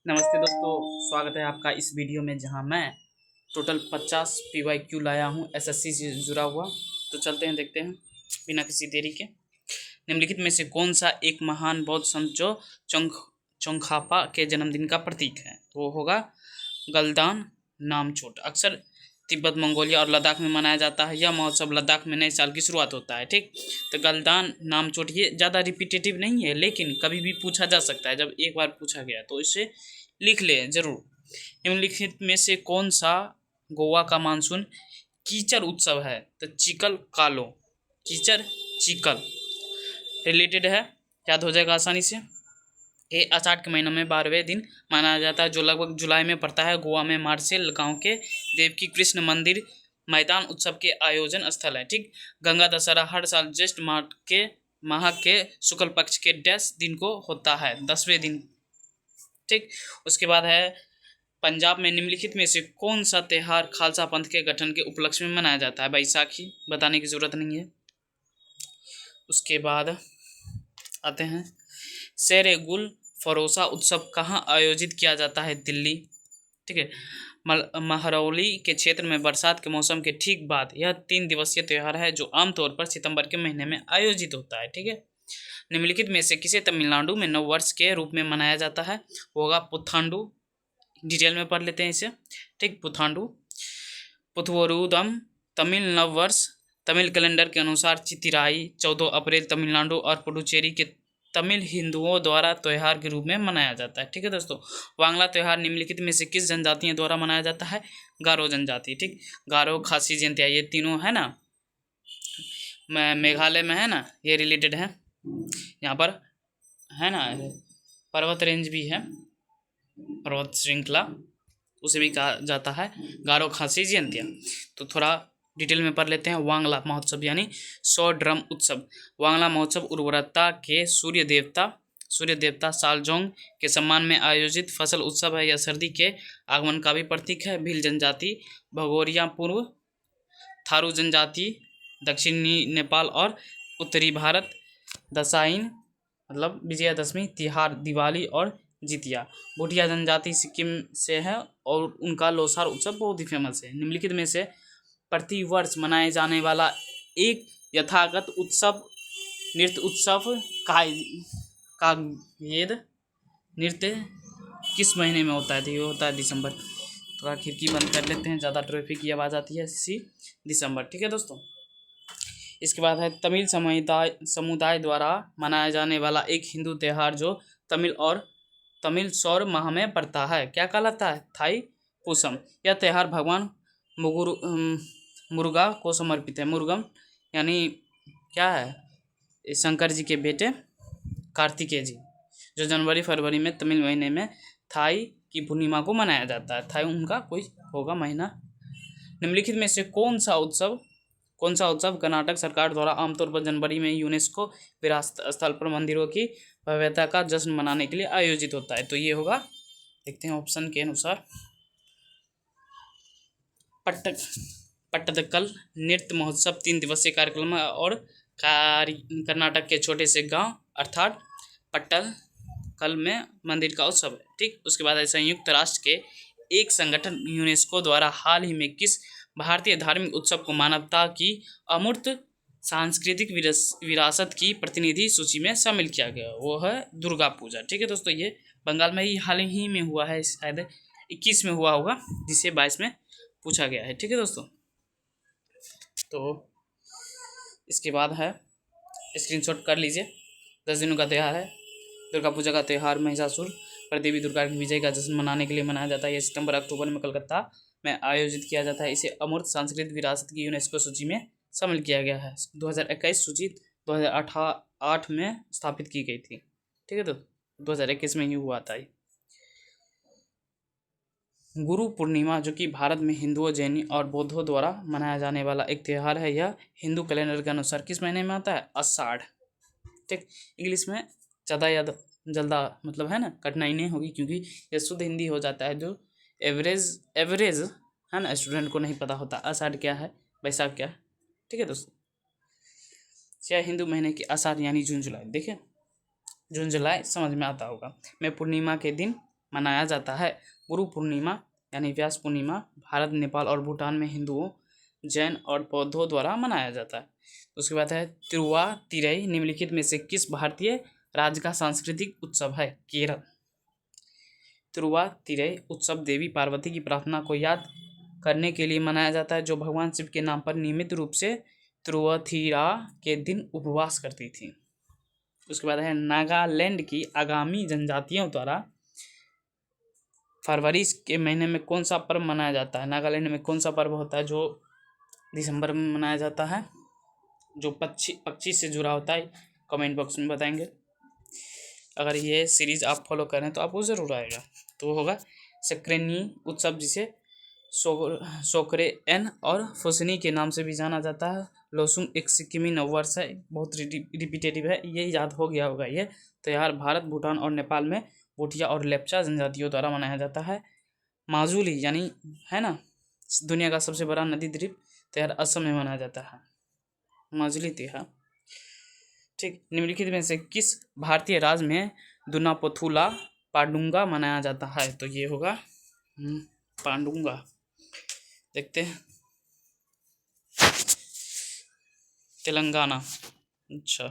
नमस्ते दोस्तों, स्वागत है आपका इस वीडियो में जहां मैं टोटल 50 PYQ लाया हूं एसएससी से जुड़ा हुआ। तो चलते हैं, देखते हैं बिना किसी देरी के। निम्नलिखित में से कौन सा एक महान बौद्ध संत जो चोंगखापा के जन्मदिन का प्रतीक है? तो वो होगा गलदान नामचोट। अक्सर तिब्बत, मंगोलिया और लद्दाख में मनाया जाता है। यह महोत्सव लद्दाख में नए साल की शुरुआत होता है। ठीक, तो गलदान नामचोट ये ज़्यादा रिपीटेटिव नहीं है, लेकिन कभी भी पूछा जा सकता है। जब एक बार पूछा गया तो इसे लिख ले जरूर। निम्नलिखित में से कौन सा गोवा का मानसून कीचड़ उत्सव है? तो चिकल कालो, कीचड़ चिकल रिलेटेड है, याद हो जाएगा आसानी से। ये आषाढ़ के महीने में 12वें दिन मनाया जाता है, जो लगभग जुलाई में पड़ता है। गोवा में मार्सेल गांव के देवकी कृष्ण मंदिर मैदान उत्सव के आयोजन स्थल है। ठीक, गंगा दशहरा हर साल ज्येष्ठ माह के शुक्ल पक्ष के डैश दिन को होता है, 10वें दिन। ठीक, उसके बाद है पंजाब में निम्नलिखित में से कौन सा त्यौहार खालसा पंथ के गठन के उपलक्ष्य में मनाया जाता है? बैसाखी, बताने की जरूरत नहीं है। उसके बाद आते हैं शेर गुल फरोसा उत्सव कहाँ आयोजित किया जाता है? दिल्ली। ठीक है, महरौली के क्षेत्र में बरसात के मौसम के ठीक बाद यह 3 दिवसीय त्यौहार है, जो आमतौर पर सितंबर के महीने में आयोजित होता है। ठीक है, निम्नलिखित में से किसे तमिलनाडु में नववर्ष के रूप में मनाया जाता है? होगा पुथांडु। डिटेल में पढ़ लेते हैं इसे। ठीक, पुथांडु पुथवरुदम तमिल नववर्ष तमिल कैलेंडर के अनुसार चितिराई 14 अप्रैल तमिलनाडु और पुडुचेरी के तमिल हिंदुओं द्वारा त्यौहार के रूप में मनाया जाता है। ठीक है दोस्तों, वांगला त्यौहार निम्नलिखित में से किस जनजातियों द्वारा मनाया जाता है? गारो जनजाति। ठीक, गारो, खासी, जयंतिया ये तीनों है ना, मेघालय में है ना, ये रिलेटेड है। यहाँ पर है ना पर्वत रेंज भी है, पर्वत श्रृंखला, उसे भी कहा जाता है गारो, खासी, जयंतिया। तो थोड़ा डिटेल में पढ़ लेते हैं। वांगला महोत्सव यानी 100 ड्रम उत्सव। वांगला महोत्सव उर्वरता के सूर्य देवता सालजोंग के सम्मान में आयोजित फसल उत्सव है। यह सर्दी के आगमन का भी प्रतीक है। भील जनजाति, भगोरिया पूर्व, थारू जनजाति दक्षिणी नेपाल और उत्तरी भारत, दसाइन मतलब विजयादशमी, तिहार, दिवाली और जितिया। भूटिया जनजाति सिक्किम से है और उनका लोसार उत्सव बहुत ही फेमस है। निम्नलिखित में से प्रति वर्ष मनाए जाने वाला एक यथागत उत्सव नृत्य उत्सव का नृत्य किस महीने में होता है? तो ये होता है दिसंबर। थोड़ा खिड़की बंद कर लेते हैं, ज़्यादा ट्रैफिक की आवाज़ आती है। दिसंबर। ठीक है दोस्तों, इसके बाद है तमिल समुदाय द्वारा मनाया जाने वाला एक हिंदू त्यौहार जो तमिल सौर माह में पड़ता है, क्या कहलाता है? थाई पुसम। यह त्यौहार भगवान मुरुगा को समर्पित है। मुरुगम यानी क्या है? शंकर जी के बेटे कार्तिकेय जी, जो जनवरी फरवरी में तमिल महीने में थाई की पूर्णिमा को मनाया जाता है। थाई उनका कोई होगा महीना। निम्नलिखित में से कौन सा उत्सव कर्नाटक सरकार द्वारा आमतौर पर जनवरी में यूनेस्को विरासत स्थल पर मंदिरों की भव्यता का जश्न मनाने के लिए आयोजित होता है? तो ये होगा, देखते हैं ऑप्शन के अनुसार, पट्टदकल नृत्य महोत्सव 3 दिवसीय कार्यक्रम है और कर्नाटक के छोटे से गांव अर्थात पट्टदकल में मंदिर का उत्सव है। ठीक, उसके बाद है संयुक्त राष्ट्र के एक संगठन यूनेस्को द्वारा हाल ही में किस भारतीय धार्मिक उत्सव को मानवता की अमूर्त सांस्कृतिक विरासत की प्रतिनिधि सूची में शामिल किया गया? वो है दुर्गा पूजा। ठीक है दोस्तों, ये बंगाल में ही हाल ही में हुआ है, शायद 21 में हुआ होगा, जिसे 22 में पूछा गया है। ठीक है दोस्तों, तो इसके बाद है स्क्रीनशॉट कर लीजिए। 10 दिनों का त्यौहार है दुर्गा पूजा का त्यौहार। महिषासुर पर देवी दुर्गा की विजय का जश्न मनाने के लिए मनाया जाता है। यह सितंबर अक्टूबर में कलकत्ता में आयोजित किया जाता है। इसे अमूर्त सांस्कृतिक विरासत की यूनेस्को सूची में शामिल किया गया है। 2021 सूची 2008 में स्थापित की गई थी। ठीक है, तो 2021 में ही हुआ था। गुरु पूर्णिमा, जो कि भारत में हिंदुओं, जैनी और बौद्धों द्वारा मनाया जाने वाला एक त्यौहार है, यह हिंदू कैलेंडर के अनुसार किस महीने में आता है? आषाढ़। ठीक, इंग्लिश में ज़्यादा याद जल्दा मतलब है ना, कठिनाई नहीं होगी, क्योंकि ये शुद्ध हिंदी हो जाता है। जो एवरेज है ना, स्टूडेंट को नहीं पता होता आषाढ़ क्या है, बैसाख क्या है। ठीक है दोस्तों, चाहे हिंदू महीने की आषाढ़ यानी जून जुलाई, देखिए जून जुलाई समझ में आता होगा। मैं पूर्णिमा के दिन मनाया जाता है। गुरु पूर्णिमा यानी व्यास पूर्णिमा भारत, नेपाल और भूटान में हिंदुओं, जैन और बौद्धों द्वारा मनाया जाता है। उसके बाद है तिरुवातिरई निम्नलिखित में से किस भारतीय राज्य का सांस्कृतिक उत्सव है? केरल। तिरुवातिरई उत्सव देवी पार्वती की प्रार्थना को याद करने के लिए मनाया जाता है, जो भगवान शिव के नाम पर नियमित रूप से तिरुवथिरा के दिन उपवास करती थी। उसके बाद है नागालैंड की आगामी जनजातियों द्वारा फरवरी के महीने में कौन सा पर्व मनाया जाता है? नागालैंड में कौन सा पर्व होता है जो दिसंबर में मनाया जाता है, जो पक्षी से जुड़ा होता है? कमेंट बॉक्स में बताएंगे। अगर ये सीरीज आप फॉलो करें तो आपको ज़रूर आएगा। तो वो होगा सक्रेनी उत्सव, जिसे सोकरेएन और फुसनी के नाम से भी जाना जाता है। लोसुंग एक सिक्किमी नववर्ष है, बहुत रिपीटेटिव है, ये याद हो गया होगा। ये त्यौहार भारत, भूटान और नेपाल में भूटिया और लेप्चा जनजातियों द्वारा मनाया जाता है। माजुली यानी है ना दुनिया का सबसे बड़ा नदी द्वीप त्यौहार असम में मनाया जाता है, माजुली त्यौहार। ठीक, निम्नलिखित में से किस भारतीय राज्य में दुनापोथुला पांडुंगा मनाया जाता है? तो ये होगा पांडुंगा। देखते हैं, तेलंगाना। अच्छा,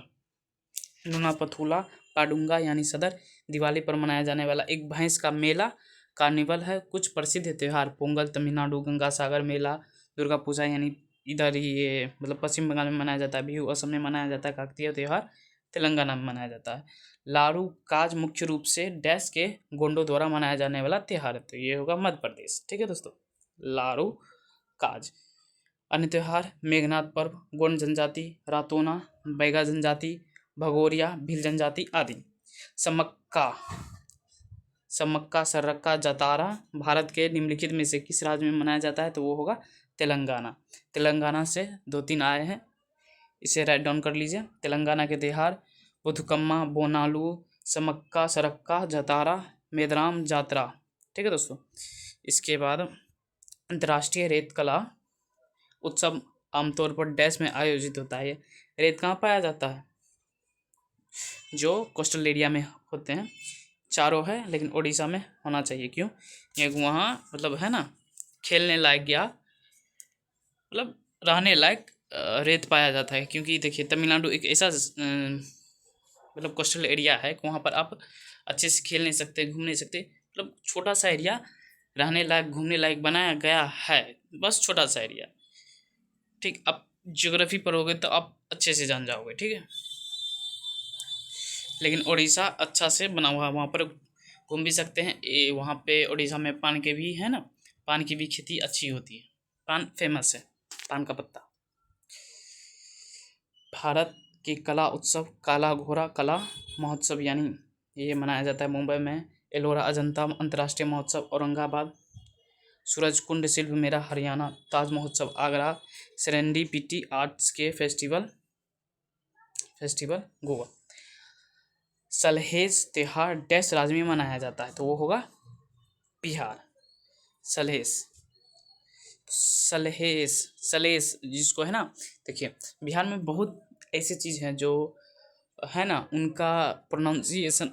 दुनापथुला पांडुंगा यानी सदर दिवाली पर मनाया जाने वाला एक भैंस का मेला कार्निवल है। कुछ प्रसिद्ध त्यौहार पोंगल तमिलनाडु, गंगा सागर मेला, दुर्गा पूजा यानी इधर ये मतलब पश्चिम बंगाल में मनाया जाता है, बिहू असम में मनाया जाता है, काकतीय त्यौहार तेलंगाना में मनाया जाता है। लारू काज मुख्य रूप से डैश के गोंडों द्वारा मनाया जाने वाला त्यौहार है, तो ये होगा मध्य प्रदेश। ठीक है दोस्तों, लारू काज। अन्य त्यौहार मेघनाथ पर्व, गोंड जनजाति, रातोना, बैगा जनजाति, भगोरिया, भील जनजाति आदि। समक्का समक्का सर्रक्का जतारा भारत के निम्नलिखित में से किस राज्य में मनाया जाता है? तो वो होगा तेलंगाना। तेलंगाना से 2-3 आए हैं, इसे राइट डाउन कर लीजिए। तेलंगाना के त्यौहार बुथकम्मा, बोनालू, समक्का सरक्का, जतारा, मेदराम जात्रा। ठीक है दोस्तों, इसके बाद अंतर्राष्ट्रीय रेत कला उत्सव आमतौर पर डैश में आयोजित होता है। रेत कहाँ पाया जाता है? जो कोस्टल एरिया में होते हैं, चारों है लेकिन उड़ीसा में होना चाहिए। क्यों? क्योंकि वहाँ मतलब है ना खेलने लायक या मतलब रहने लायक रेत पाया जाता है। क्योंकि देखिए तमिलनाडु एक ऐसा मतलब कोस्टल एरिया है कि वहाँ पर आप अच्छे से खेल नहीं सकते, घूम नहीं सकते, मतलब छोटा सा एरिया रहने लायक घूमने लायक बनाया गया है, बस छोटा सा एरिया। ठीक, आप ज्योग्राफी पढ़ोगे तो आप अच्छे से जान जाओगे। ठीक है, लेकिन उड़ीसा अच्छा से बना हुआ, वहाँ पर घूम भी सकते हैं। वहाँ पे उड़ीसा में पान के भी है ना, पान की भी खेती अच्छी होती है, पान फेमस है, पान का पत्ता। भारत की कला उत्सव काला घोड़ा कला महोत्सव यानी ये मनाया जाता है मुंबई में। एलोरा अजंता अंतर्राष्ट्रीय महोत्सव औरंगाबाद। सूरजकुंड शिल्प मेला हरियाणा। ताज महोत्सव आगरा। सेरेंडीपिटी आर्ट्स के फेस्टिवल गोवा। सलहेज त्योहार डैश राज्य में मनाया जाता है? तो वो होगा बिहार। सलेस जिसको है ना, देखिए बिहार में बहुत ऐसी चीज़ हैं जो है ना उनका प्रोनाउंसिएशन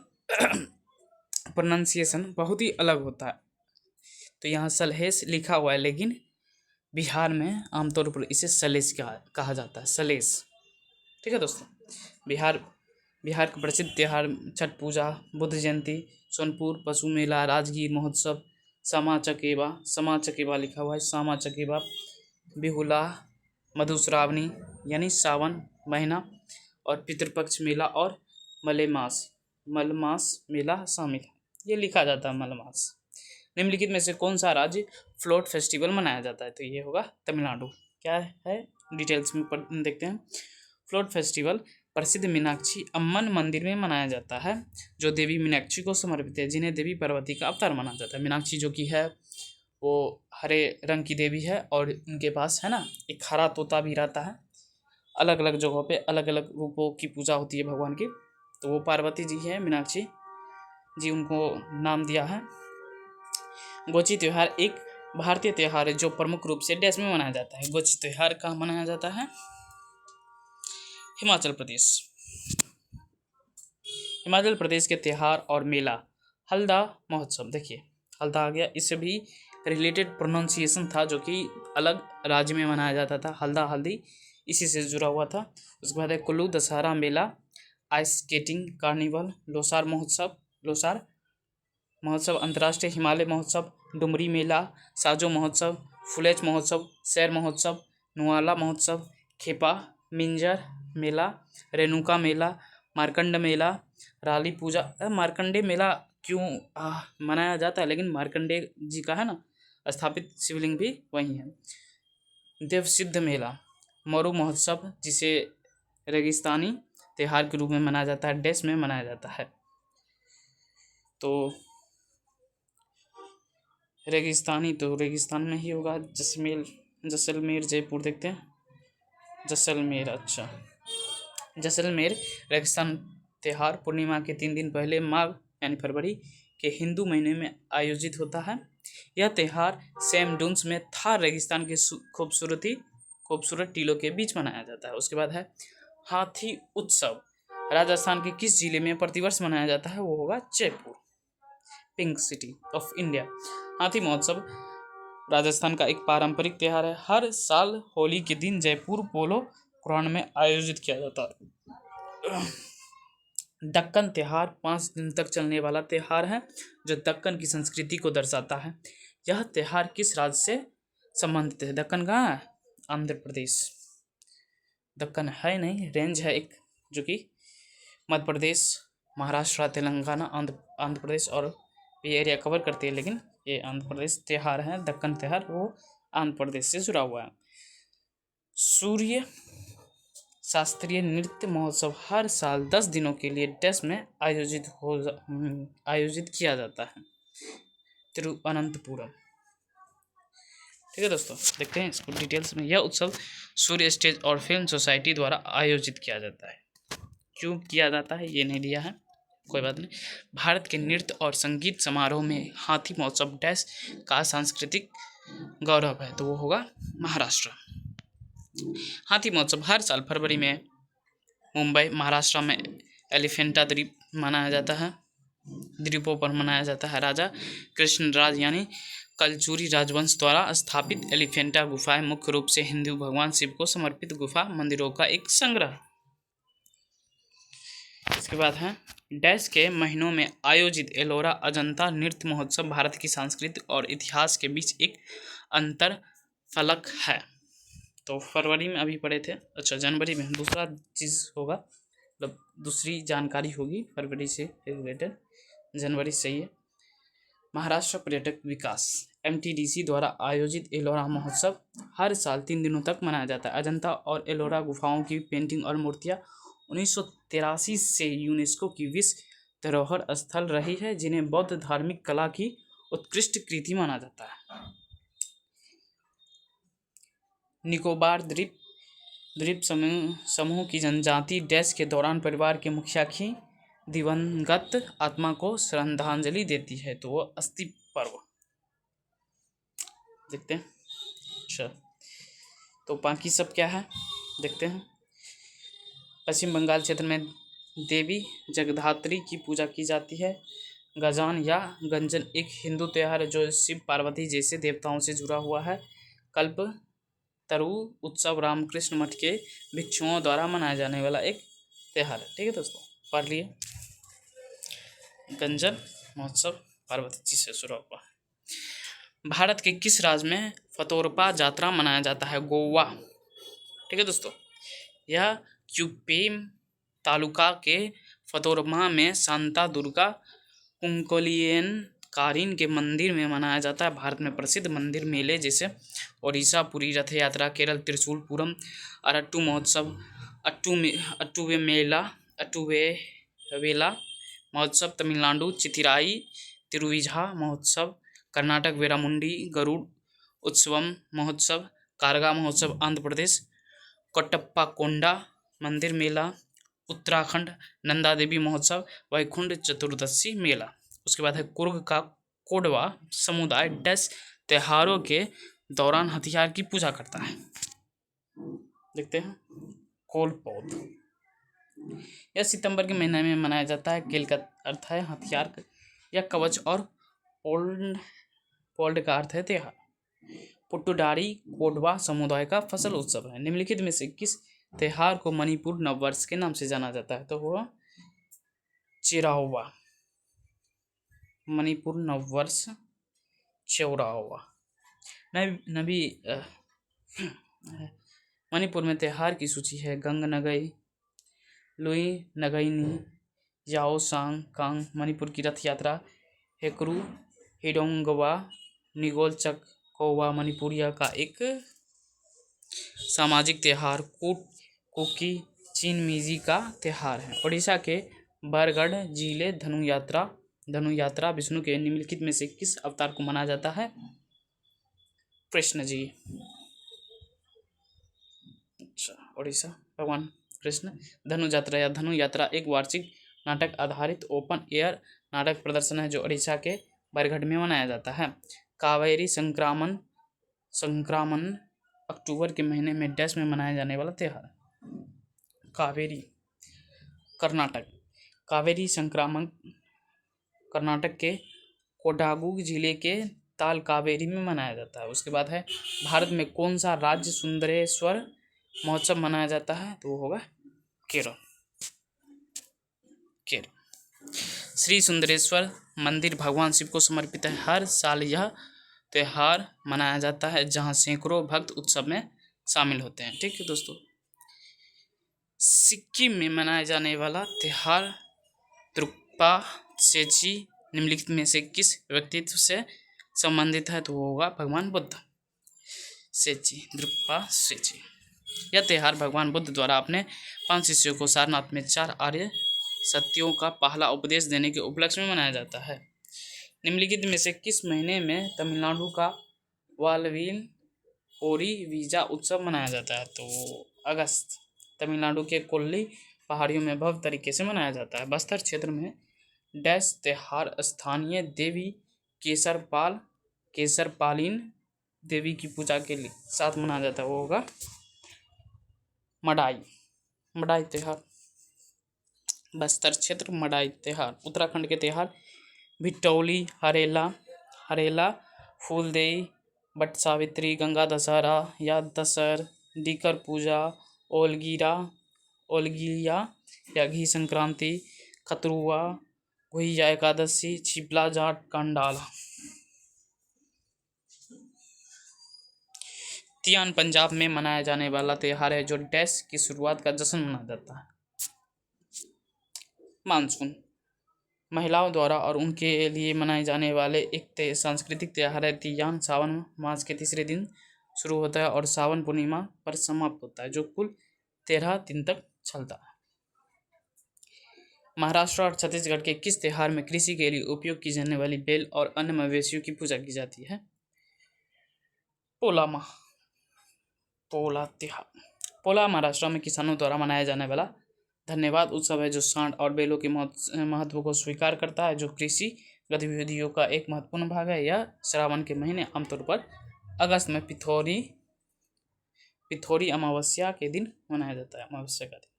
बहुत ही अलग होता है। तो यहाँ सलहेस लिखा हुआ है, लेकिन बिहार में आमतौर पर इसे सलेस कहा जाता है, सलेस। ठीक है दोस्तों, बिहार का प्रसिद्ध त्यौहार छठ पूजा, बुद्ध जयंती, सोनपुर पशु मेला, राजगीर महोत्सव, सामा चकेबा लिखा हुआ है, सामा चकेबा, बिहुला, मधुश्रावणी यानी सावन महीना और पितृपक्ष मेला और मलमास मेला शामिल है, ये लिखा जाता है मलमास। निम्नलिखित में से कौन सा राज्य फ्लोट फेस्टिवल मनाया जाता है? तो ये होगा तमिलनाडु। क्या है डिटेल्स में देखते हैं। फ्लोट फेस्टिवल प्रसिद्ध मीनाक्षी अम्मन मंदिर में मनाया जाता है, जो देवी मीनाक्षी को समर्पित है, जिन्हें देवी पार्वती का अवतार माना जाता है। मीनाक्षी जो कि है वो हरे रंग की देवी है और उनके पास है ना एक हरा तोता भी रहता है। अलग अलग जगहों पे अलग अलग रूपों की पूजा होती है भगवान की, तो वो पार्वती जी है, मीनाक्षी जी उनको नाम दिया है। गोची त्यौहार एक भारतीय त्यौहार है जो प्रमुख रूप से डैश में मनाया जाता है। गोची त्यौहार कहाँ मनाया जाता है? हिमाचल प्रदेश। हिमाचल प्रदेश के त्यौहार और मेला हल्दा महोत्सव, देखिए हल्दा आ गया, इससे भी रिलेटेड प्रोनाउंसिएशन था जो कि अलग राज्य में मनाया जाता था। हल्दा हल्दी इसी से जुड़ा हुआ था। उसके बाद है कुल्लू दशहरा मेला, आइस स्केटिंग कार्निवल, लोसार महोत्सव, लोसार महोत्सव, अंतर्राष्ट्रीय हिमालय महोत्सव, डुमरी मेला, साजो महोत्सव, फुलेच महोत्सव, सैर महोत्सव, नुआला महोत्सव, खेपा मिंजर मेला, रेणुका मेला, मार्कंड मेला, राली पूजा। मार्कंडे मेला क्यों मनाया जाता है, लेकिन मार्कंडे जी का है ना स्थापित शिवलिंग भी वही है। देवसिद्ध मेला, मरु महोत्सव, जिसे रेगिस्तानी त्योहार के रूप में मनाया जाता है, देश में मनाया जाता है। तो रेगिस्तानी तो रेगिस्तान में ही होगा। जैसलमेर जयपुर देखते हैं, जैसलमेर, अच्छा जैसलमेर रेगिस्तान त्योहार पूर्णिमा के 3 दिन पहले माघ यानी फरवरी के हिंदू महीने में आयोजित होता है। यह त्यौहार सैम डून्स में थार रेगिस्तान के खूबसूरत टीलों के बीच मनाया जाता है। उसके बाद है हाथी उत्सव, राजस्थान के किस जिले में प्रतिवर्ष मनाया जाता है, वो होगा Jaipur, pink city of India. हाथी महोत्सव राजस्थान का एक पारंपरिक त्यौहार है। हर साल होली के दिन जयपुर पोलो ग्राउंड में आयोजित किया जाता है। दक्कन त्यौहार 5 दिन तक चलने वाला त्यौहार है जो दक्कन की संस्कृति को दर्शाता है। यह त्यौहार किस राज्य से संबंधित है? दक्कन कहाँ है? आंध्र प्रदेश। दक्कन है नहीं, रेंज है एक, जो कि मध्य प्रदेश, महाराष्ट्र, तेलंगाना, आंध्र प्रदेश और ये एरिया कवर करती है, लेकिन ये आंध्र प्रदेश त्यौहार है। दक्कन त्यौहार वो आंध्र प्रदेश से जुड़ा हुआ है। सूर्य शास्त्रीय नृत्य महोत्सव हर साल 10 दिनों के लिए देश में आयोजित किया जाता है, तिरुवनंतपुरम। ठीक है दोस्तों, देखते हैं इसको डिटेल्स में। यह उत्सव सूर्य स्टेज और फिल्म सोसाइटी द्वारा आयोजित किया जाता है। क्यों किया जाता है ये नहीं दिया है, कोई बात नहीं। भारत के नृत्य और संगीत समारोह में हाथी महोत्सव डैश का सांस्कृतिक गौरव है, तो वो होगा महाराष्ट्र। हाथी महोत्सव हर साल फरवरी में मुंबई महाराष्ट्र में एलिफेंटा द्वीप मनाया जाता है, द्वीपों पर मनाया जाता है। राजा कृष्णराज यानी कलचुरी राजवंश द्वारा स्थापित एलिफेंटा गुफाएं मुख्य रूप से हिंदू भगवान शिव को समर्पित गुफा मंदिरों का एक संग्रह। इसके बाद है डैश के महीनों में आयोजित एलोरा अजंता नृत्य महोत्सव भारत की संस्कृति और इतिहास के बीच एक अंतर फलक है। तो फरवरी में अभी पढ़े थे, अच्छा जनवरी में दूसरा चीज़ होगा, मतलब दूसरी जानकारी होगी फरवरी से रिलेटेड, जनवरी से ही है। महाराष्ट्र पर्यटक विकास MTDC द्वारा आयोजित एलोरा महोत्सव हर साल 3 दिनों तक मनाया जाता है। अजंता और एलोरा गुफाओं की पेंटिंग और मूर्तियाँ 1983 से यूनेस्को की विश्व धरोहर स्थल रही है, जिन्हें बौद्ध धार्मिक कला की उत्कृष्ट कृति माना जाता है। निकोबार द्वीप समूह की जनजाति डैश के दौरान परिवार के मुखिया की दिवंगत आत्मा को श्रद्धांजलि देती है, तो वो अस्थि पर्व देखते हैं। अच्छा, तो बाकी सब क्या है देखते हैं। पश्चिम बंगाल क्षेत्र में देवी जगधात्री की पूजा की जाती है। गजान या गंजन एक हिंदू त्यौहार है जो शिव पार्वती जैसे देवताओं से जुड़ा हुआ है। कल्प तरु उत्सव रामकृष्ण मठ के भिक्षुओं द्वारा मनाया जाने वाला एक त्यौहार है। ठीक है दोस्तों, पढ़ लिए। गंजन महोत्सव पार्वती जी से शुरू हुआ। भारत के किस राज्य में फतोरपा यात्रा मनाया जाता है? गोवा। ठीक है दोस्तों, यह क्यूपेम तालुका के फतोरमा में शांता दुर्गा कुंकोलियन कारिन के मंदिर में मनाया जाता है। भारत में प्रसिद्ध मंदिर मेले जैसे ओडिशा पुरी रथ यात्रा, केरल त्रिशूल पूरम, अरट्टू महोत्सव, अट्टूवेला महोत्सव, तमिलनाडु चिथिराई तिरुविझा महोत्सव, कर्नाटक वेरामुंडी गरुड़ उत्सवम महोत्सव, कारगा महोत्सव आंध्र प्रदेश, कोट्टप्पा कोंडा मंदिर मेला उत्तराखंड, नंदा देवी महोत्सव, वैकुंठ चतुर्दशी मेला। उसके बाद है कुर्ग का कोडवा समुदाय डैश त्योहारों के दौरान हथियार की पूजा करता है। देखते हैं। कोलपौध यह सितंबर के महीने में मनाया जाता है। केल का अर्थ है हथियार या कवच और पोल्ड पोल्ड का अर्थ है त्योहार। पुट्टुडारी कोडवा समुदाय का फसल उत्सव है। निम्नलिखित में से किस त्योहार को मणिपुर नववर्ष के नाम से जाना जाता है? तो वह चिराओवा, मणिपुर नववर्ष चौरावा। नबी मणिपुर में त्योहार की सूची है। गंग नगई, लुई नगईनी, याओ सांग कांग मणिपुर की रथ यात्रा, हेकरू हिडोंगवा, निगोलचक कोवा मणिपुरिया का एक सामाजिक त्योहार, कुकी चिनमिजी का त्योहार है। उड़ीसा के बरगढ़ जिले धनु यात्रा विष्णु के निम्नलिखित में से किस अवतार को माना जाता है? कृष्ण जी। अच्छा, उड़ीसा भगवान कृष्ण। धनु यात्रा या धनु यात्रा एक वार्षिक नाटक आधारित ओपन एयर नाटक प्रदर्शन है जो उड़ीसा के बरगढ़ में मनाया जाता है। कावेरी संक्रामण अक्टूबर के महीने में डैश में मनाया जाने वाला त्योहार। कावेरी कर्नाटक। कावेरी संक्रामण कर्नाटक के कोडागु जिले के ताल कावेरी में मनाया जाता है। उसके बाद है भारत में कौन सा राज्य सुंदरेश्वर महोत्सव मनाया जाता है? तो वो होगा केरल। श्री सुंदरेश्वर मंदिर भगवान शिव को समर्पित है। हर साल यह त्योहार मनाया जाता है जहां सैकड़ों भक्त उत्सव में शामिल होते हैं। ठीक है दोस्तों, सिक्किम में मनाया जाने वाला त्योहार द्रुक्पा सेची निम्नलिखित में से किस व्यक्तित्व से संबंधित है? तो वो होगा भगवान बुद्ध। सेची, द्रुक्पा सेची। यह त्योहार भगवान बुद्ध द्वारा अपने 5 शिष्यों को सारनाथ में 4 आर्य सत्यों का पहला उपदेश देने के उपलक्ष्य में मनाया जाता है। निम्नलिखित में से किस महीने में तमिलनाडु का वालवील ओरी वीजा उत्सव मनाया जाता है? तो अगस्त। तमिलनाडु के कोल्ली पहाड़ियों में भव्य तरीके से मनाया जाता है। बस्तर क्षेत्र में डैश त्योहार स्थानीय देवी केसरपालिन देवी की पूजा के लिए साथ मनाया जाता है। वो होगा मडाई त्योहार। बस्तर क्षेत्र मडाई त्योहार। उत्तराखंड के त्योहार भिटौली, हरेला, फूलदेई, बट सावित्री, गंगा दशहरा या दशहर, डीकर पूजा, ओलगिया या घी संक्रांति, खतरुआ, घुइया एकादशी, छिपला जाट, कंडाला। तियान पंजाब में मनाया जाने वाला त्योहार है जो डैश की शुरुआत का जश्न मनाया जाता है। मानसून महिलाओं द्वारा और उनके लिए मनाए जाने वाले एक सांस्कृतिक त्योहार है। तियान सावन मास के तीसरे दिन शुरू होता है और सावन पूर्णिमा पर समाप्त होता है जो कुल 13 दिन तक चलता है। महाराष्ट्र और छत्तीसगढ़ के किस त्योहार में कृषि के लिए उपयोग की जाने वाली बेल और अन्य मवेशियों की पूजा की जाती है? पोला त्योहार। पोला महाराष्ट्र में किसानों द्वारा मनाया जाने वाला धन्यवाद उत्सव है जो सांड और बेलों के महत्व को स्वीकार करता है जो कृषि गतिविधियों का एक महत्वपूर्ण भाग है। यह श्रावण के महीने आमतौर पर अगस्त में पिथौरी अमावस्या के दिन मनाया जाता है। अमावस्या का दिन।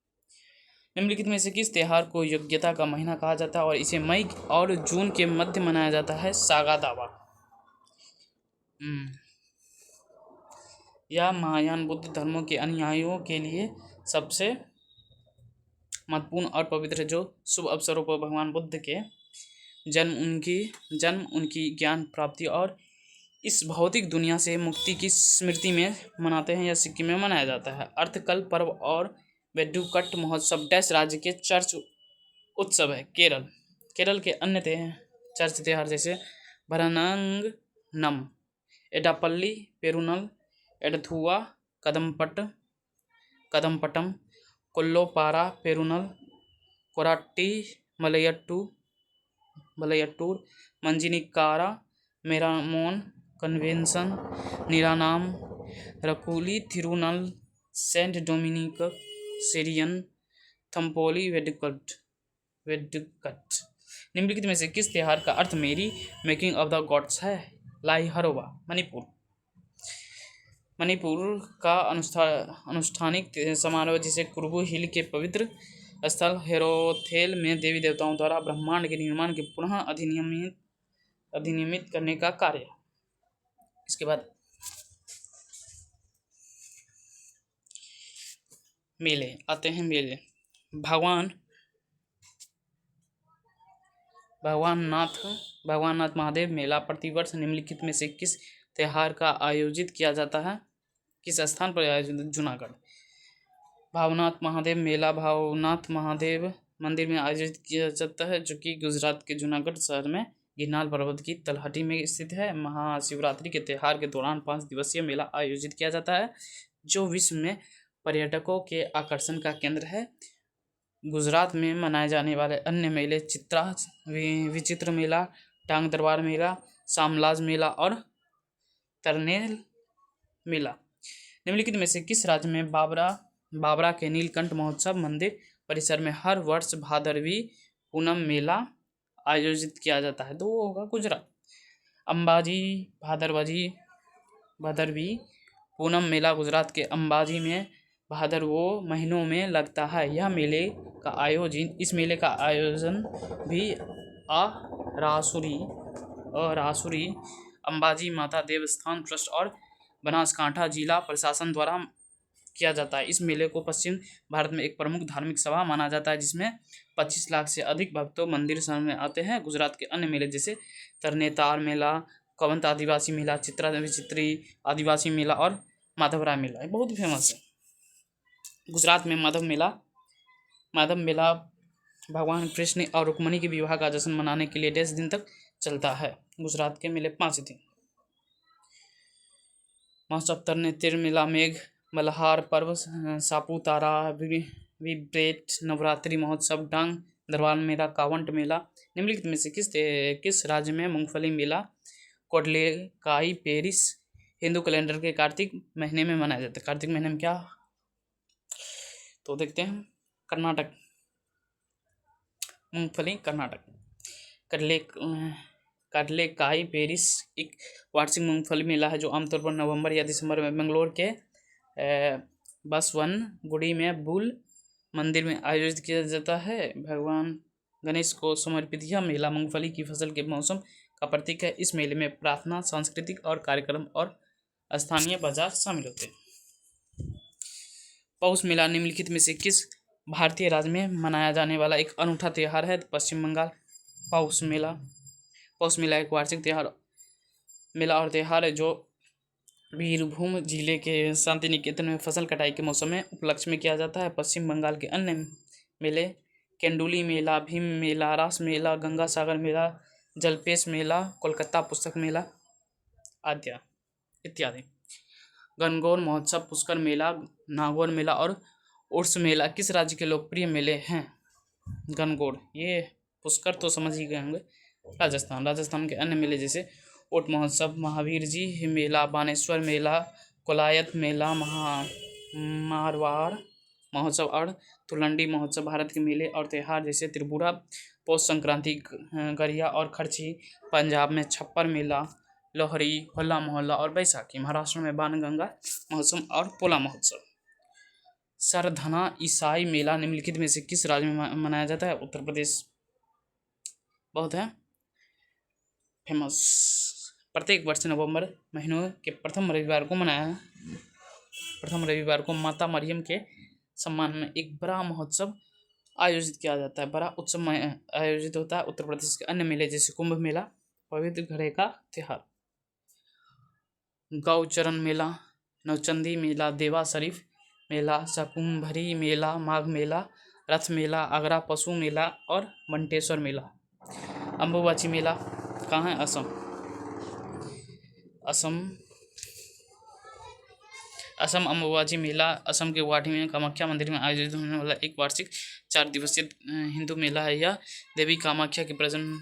निम्नलिखित में से किस त्योहार को योग्यता का महीना कहा जाता है और इसे मई और जून के मध्य मनाया जाता है? सागा दावा। यह महायान बुद्ध धर्मों के अनुयायियों के लिए सबसे महत्वपूर्ण और पवित्र जो शुभ अवसरों पर भगवान बुद्ध के जन्म उनकी ज्ञान प्राप्ति और इस भौतिक दुनिया से मुक्ति की स्मृति में मनाते हैं। यह सिक्किम में मनाया जाता है। अर्थकल्प पर्व और वेडुकट महोत्सव डैश राज्य के चर्च उत्सव है। केरल के अन्य चर्च त्योहार जैसे Bharananganam, Edappally Perunal, Edathua, Kadampattam, Kolloppara Perunal, Koratty Malayattoor, Manjinikkara, Maramon convention, Niranam, Rakuli Thirunal, saint Dominic Syrian, Thumpoly Vedukat. निम्नलिखित में से किस त्योहार का अर्थ मेरी मेकिंग ऑफ द गॉड्स है? लाई हरोबा, मणिपुर का अनुष्ठानिक समारोह जिसे कुर्बू हिल के पवित्र स्थल हेरोथेल में देवी देवताओं द्वारा ब्रह्मांड के निर्माण के पुनः अधिनियमित करने का कार्य। इसके बाद मेले आते हैं। मेले भगवान नाथ महादेव मेला प्रतिवर्ष निम्नलिखित में से किस त्योहार का आयोजित किया जाता है? किस स्थान पर आयोजित? जूनागढ़। भावनाथ महादेव मेला भावनाथ महादेव मंदिर में आयोजित किया जाता है, जो कि गुजरात के जूनागढ़ शहर में गिरनार पर्वत की तलहटी में स्थित है। महाशिवरात्रि के त्यौहार के दौरान 5 दिवसीय मेला आयोजित किया जाता है, जो विश्व में पर्यटकों के आकर्षण का केंद्र है। गुजरात में मनाए जाने वाले अन्य मेले विचित्र मेला, टांग दरबार मेला, शामलाज मेला और तरनेल मेला। निम्नलिखित में से किस राज्य में बाबरा के नीलकंठ महोत्सव मंदिर परिसर में हर वर्ष भादरवी पूनम मेला आयोजित किया जाता है? तो वो होगा गुजरात। अंबाजी भादरवी पूनम मेला गुजरात के अंबाजी में भादरवो महीनों में लगता है। इस मेले का आयोजन भी रासुरी अंबाजी माता देवस्थान ट्रस्ट और बनासकांठा जिला प्रशासन द्वारा किया जाता है। इस मेले को पश्चिम भारत में एक प्रमुख धार्मिक सभा माना जाता है, जिसमें 25 लाख से अधिक भक्तों मंदिर शहर में आते हैं। गुजरात के अन्य मेले जैसे तरनेतार मेला, कवंत आदिवासी मेला, विचित्री आदिवासी मेला और माधवराय मेला बहुत फेमस है। गुजरात में माधव मेला भगवान कृष्ण और रुक्मिणी के विवाह का जश्न मनाने के लिए 10 दिन तक चलता है। गुजरात के मेले 5 दिन। महोत्सव तरनेतर मेला मेघ मल्हार पर्व सापुतारा विब्रेट नवरात्रि महोत्सव डांग दरबार मेला कावंट मेला। निम्नलिखित में से किस राज्य में मूंगफली मेला कोडलेकाई पेरिस हिंदू कैलेंडर के कार्तिक महीने में मनाया जाता है? कार्तिक महीने में क्या? तो देखते हैं कर्नाटक। मूंगफली कर्नाटक। कडलेकाई पेरिस एक वार्षिक मूंगफली मेला है, जो आमतौर पर नवंबर या दिसंबर में बेंगलोर के बसवनगुड़ी में बुल मंदिर में आयोजित किया जाता है। भगवान गणेश को समर्पित यह मेला मूंगफली की फसल के मौसम का प्रतीक है। इस मेले में प्रार्थना, सांस्कृतिक और कार्यक्रम और स्थानीय बाजार शामिल होते हैं। पौष मेला निम्नलिखित में से किस भारतीय राज्य में मनाया जाने वाला एक अनूठा त्यौहार है? पश्चिम बंगाल। पौष मेला एक वार्षिक मेला और त्यौहार है, जो बीरभूम जिले के शांति निकेतन में फसल कटाई के मौसम में उपलक्ष्य में किया जाता है। पश्चिम बंगाल के अन्य मेले केंडुली मेला, भीम मेला, रास मेला, गंगा सागर मेला, जलपेश मेला, कोलकाता पुस्तक मेला आदि इत्यादि। गणगौर महोत्सव, पुष्कर मेला, नागौर मेला और उर्स मेला किस राज्य के लोकप्रिय मेले हैं? गणगौर, ये पुष्कर तो समझ ही गए होंगे, राजस्थान के अन्य मेले जैसे ओट महोत्सव, महावीर जी मेला, बानेश्वर मेला, कोलायत मेला, मारवाड़ महोत्सव और तुलंडी महोत्सव। भारत के मेले और त्यौहार जैसे त्रिपुरा पौष संक्रांति, गरिया और खर्ची। पंजाब में छप्पर मेला, लोहरी, होला मोहल्ला और बैसाखी। महाराष्ट्र में बाणगंगा महोत्सव और पोला महोत्सव। सरधना ईसाई मेला निम्नलिखित में से किस राज्य में मनाया जाता है? उत्तर प्रदेश। बहुत है फेमस। प्रत्येक वर्ष नवंबर महीनों के प्रथम रविवार को माता मरियम के सम्मान में एक बड़ा महोत्सव आयोजित किया जाता है। बड़ा उत्सव आयोजित होता है। उत्तर प्रदेश के अन्य मेले जैसे कुंभ मेला, पवित्र घड़े का त्यौहार, गौचरण मेला, नौचंदी मेला, देवा शरीफ मेला, शाकुंभरी मेला, माघ मेला, रथ मेला, आगरा पशु मेला और मंटेश्वर मेला। अम्बुबाची मेला कहाँ है? असम अम्बुबाची मेला असम के गुवाहाटी में कामाख्या मंदिर में आयोजित होने वाला एक वार्षिक 4 दिवसीय हिंदू मेला है। यह देवी कामाख्या के प्रजनन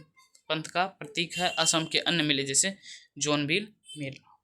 पंथ का प्रतीक है। असम के अन्य मेले जैसे जोनबिल मेला।